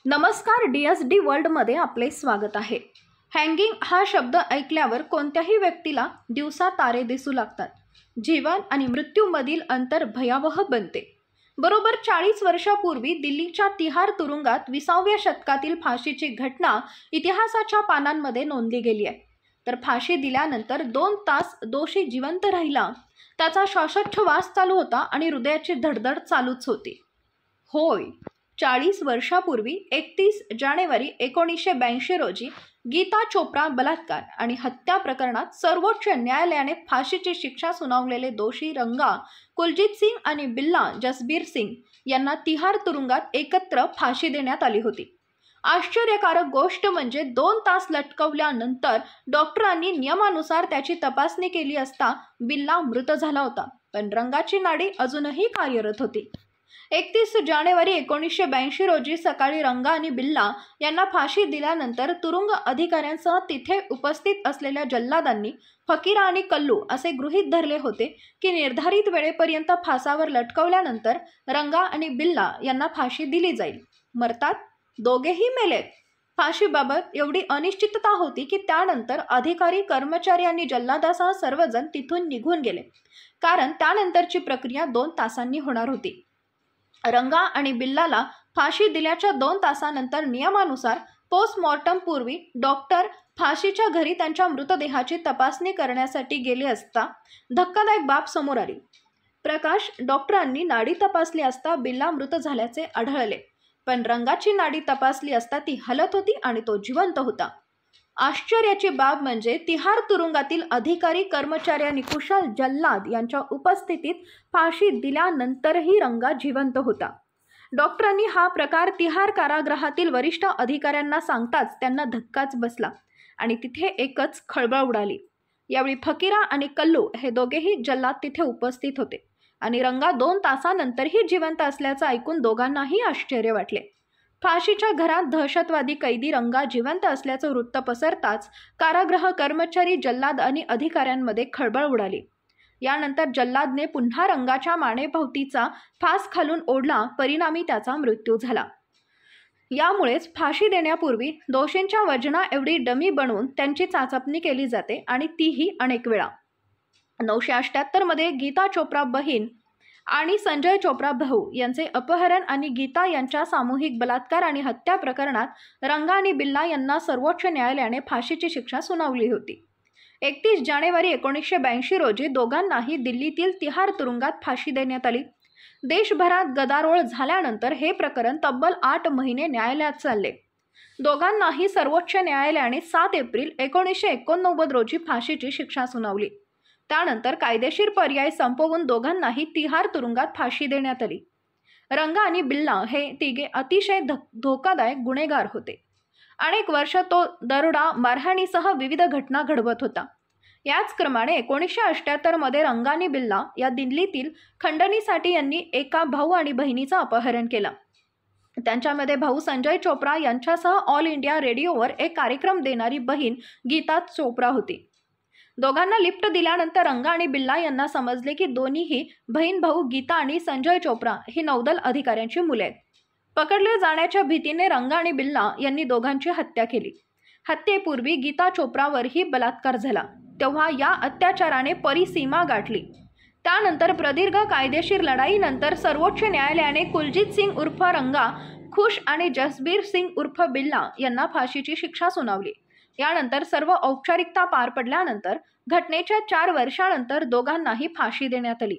नमस्कार, DSD वर्ल्डमध्ये आपले स्वागत आहे. हँगिंग हा शब्द ऐकल्यावर कोणत्याही व्यक्तीला दिवसा तारे दिसू लागतात. जीवन आणि मृत्यूमधील अंतर भयावह बनते. बरोबर 40 वर्षापूर्वी दिल्लीच्या तिहार तुरुंगात 20व्या शतकातील फाशीची घटना इतिहासाच्या पानांमध्ये नोंदली गेली आहे. तर फाशी दिल्यानंतर 2 तास दोषी जिवंत राहिला. त्याचा श्वासोच्छवास चालू होता आणि हृदयाची धडधड चालूच होती. होय, 40 वर्षापूर्वी 31 जानेवारी 1982 रोजी गीता चोप्रा बलात्कार आणि हत्या प्रकरणात सर्वोच्च न्यायालयाने फाशीची शिक्षा सुनावलेले दोषी रंगा, कुलजीत सिंग आणि बिल्ला जसबीर सिंग यांना तिहार तुरुंगात एकत्र फाशी देण्यात आली होती. आश्चर्यकारक गोष्ट म्हणजे 2 तास लटकवल्यानंतर डॉक्टरांनी नियमानुसार त्याची तपासणी केली असता बिल्ला मृत झाला होता, पण रंगाची नाडी अजूनही कार्यरत होती. 31 जानेवारी 1982 रोजी सकाळी रंगा आणि बिल्ला यांना फाशी दिल्यानंतर तुरुंग अधिकाऱ्यांसह तिथे उपस्थित असलेल्या जल्लादांनी फकीरा आणि कल्लू असे गृहीत धरले होते की निर्धारित वेळेपर्यंत फासावर लटकवल्यानंतर रंगा आणि बिल्ला यांना फाशी दिली जाईल. मरतात, दोघेही मेलेत. फाशीबाबत एवढी अनिश्चितता होती की त्यानंतर अधिकारी, कर्मचारी आणि जल्लादासह सर्वजण तिथून निघून गेले, कारण त्यानंतरची प्रक्रिया 2 तासांनी होणार होती. रंगा आणि बिल्लाला फाशी दिल्याच्या 2 तासानंतर नियमानुसार पोस्टमॉर्टम पूर्वी डॉक्टर फाशीच्या घरी त्यांच्या मृतदेहाची तपासणी करण्यासाठी गेले असता धक्कादायक बाब समोर आली. प्रकाश डॉक्टरांनी नाडी तपासली असता बिल्ला मृत झाल्याचे आढळले, पण रंगाची नाडी तपासली असता ती हलत होती आणि तो जिवंत होता. आश्चर्याची बाब म्हणजे तिहार तुरुंगातील अधिकारी, कर्मचारी आणि कुशल जल्लाद यांच्या उपस्थितीत फाशी दिल्यानंतरही रंगा जिवंत होता. डॉक्टरांनी हा प्रकार तिहार कारागृहातील वरिष्ठ अधिकाऱ्यांना सांगताच त्यांना धक्काच बसला आणि तिथे एकच खळबळ उडाली. यावेळी फकीरा आणि कल्लू हे दोघेही जल्लाद तिथे उपस्थित होते आणि रंगा 2 तासानंतरही जिवंत असल्याचं ऐकून दोघांनाही आश्चर्य वाटले. फाशीच्या घरात दहशतवादी कैदी रंगा जिवंत असल्याचं वृत्त पसरताच कारागृह कर्मचारी, जल्लाद आणि अधिकाऱ्यांमध्ये खळबळ उडाली. यानंतर जल्लादने पुन्हा रंगाच्या मानेभोवतीचा फास खालून ओढला, परिणामी त्याचा मृत्यू झाला. यामुळेच फाशी देण्यापूर्वी दोषींच्या वजना एवढी डमी बनवून त्यांची चाचपणी केली जाते आणि तीही अनेक वेळा. 1978 मध्ये गीता चोप्रा बहीण आणि संजय चोप्रा भाऊ यांचे अपहरण आणि गीता यांच्या सामूहिक बलात्कार आणि हत्या प्रकरणात रंगा आणि बिल्ला यांना सर्वोच्च न्यायालयाने फाशीची शिक्षा सुनावली होती. 31 जानेवारी 1982 रोजी दोघांनाही दिल्लीतील तिहार तुरुंगात फाशी देण्यात आली. देशभरात गदारोळ झाल्यानंतर हे प्रकरण तब्बल 8 महिने न्यायालयात चालले. दोघांनाही सर्वोच्च न्यायालयाने 7 एप्रिल 1989 रोजी फाशीची शिक्षा सुनावली. त्यानंतर कायदेशीर पर्याय संपवून दोघांनाही तिहार तुरुंगात फाशी देण्यात आली. रंगा आणि बिल्ला हे तिघे अतिशय धोकादायक गुन्हेगार होते. अनेक वर्ष तो दरोडा, मारहाणीसह विविध घटना घडवत होता. याच क्रमाने 1978 मध्ये रंगा आणि बिल्ला या दिल्लीतील खंडणीसाठी यांनी एका भाऊ आणि बहिणीचं अपहरण केलं. त्यांच्यामध्ये भाऊ संजय चोप्रा यांच्यासह ऑल इंडिया रेडिओवर एक कार्यक्रम देणारी बहीण गीता चोप्रा होती. दोघांना लिफ्ट दिल्यानंतर रंगा आणि बिल्ला यांना समजले की दोन्हीही बहीण भाऊ गीता आणि संजय चोप्रा ही नौदल अधिकाऱ्यांची मुले आहेत. पकडले जाण्याच्या भीतीने रंगा आणि बिल्ला यांनी दोघांची हत्या केली. हत्येपूर्वी गीता चोप्रावरही बलात्कार झाला, तेव्हा या अत्याचाराने परिसीमा गाठली. त्यानंतर प्रदीर्घ कायदेशीर लढाईनंतर सर्वोच्च न्यायालयाने कुलजीत सिंग उर्फ रंगा, खुश आणि जसबीर सिंग उर्फ बिल्ला यांना फाशीची शिक्षा सुनावली. यानंतर सर्व औपचारिकता पार पडल्यानंतर घटनेच्या 4 वर्षांनंतर दोघांनाही फाशी देण्यात आली.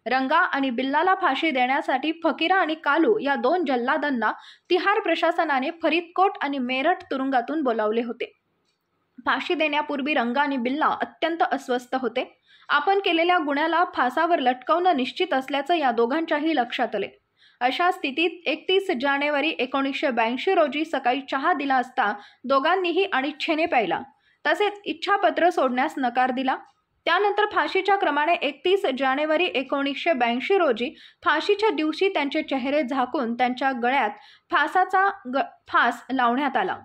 रंगा आणि बिल्लाला फाशी देण्यासाठी फकीरा आणि कालू या 2 जल्लादांना तिहार प्रशासनाने फरीदकोट आणि मेरठ तुरुंगातून बोलावले होते. फाशी देण्यापूर्वी रंगा आणि बिल्ला अत्यंत अस्वस्थ होते. आपण केलेल्या गुन्ह्याला फासावर लटकवणं निश्चित असल्याचं या दोघांच्याही लक्षात आले. अशा स्थितीत 31 जानेवारी 1982 रोजी सकाळी चहा दिला असता दोघांनीही अनिच्छेने प्यायला, तसेच इच्छापत्र सोडण्यास नकार दिला. त्यानंतर फाशीच्या क्रमाने 31 जानेवारी 1982 रोजी फाशीच्या दिवशी त्यांचे चेहरे झाकून त्यांच्या गळ्यात फास लावण्यात आला.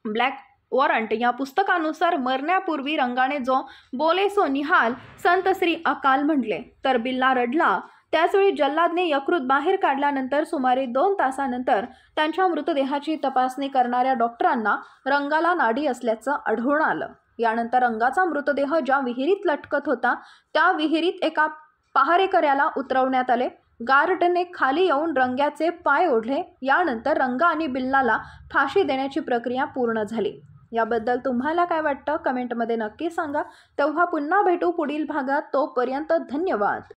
ब्लॅक वॉरंट या पुस्तकानुसार मरण्यापूर्वी रंगाने जो बोले सो निहाल संत श्री अकाल म्हटले, तर बिल्ला रडला त्याचवेळी जल्लादने यकृत बाहेर काढल्यानंतर सुमारे 2 तासानंतर त्यांच्या मृतदेहाची तपासणी करणाऱ्या डॉक्टरांना रंगाला नाडी असल्याचं आढळून आलं। यानंतर रंगाचा मृतदेह ज्या विहिरीत लटकत होता त्या विहिरीत एका पहारेकऱ्याला उतरवण्यात आले। गार्डने खाली येऊन रंग्याचे पाय ओढले। यानंतर रंगा आणि बिल्लाला फाशी देण्याची प्रक्रिया पूर्ण झाली। याबद्दल तुम्हाला काय वाटतं कमेंटमध्ये नक्की सांगा। तेव्हा पुन्हा भेटू पुढील भागात। तोपर्यंत धन्यवाद।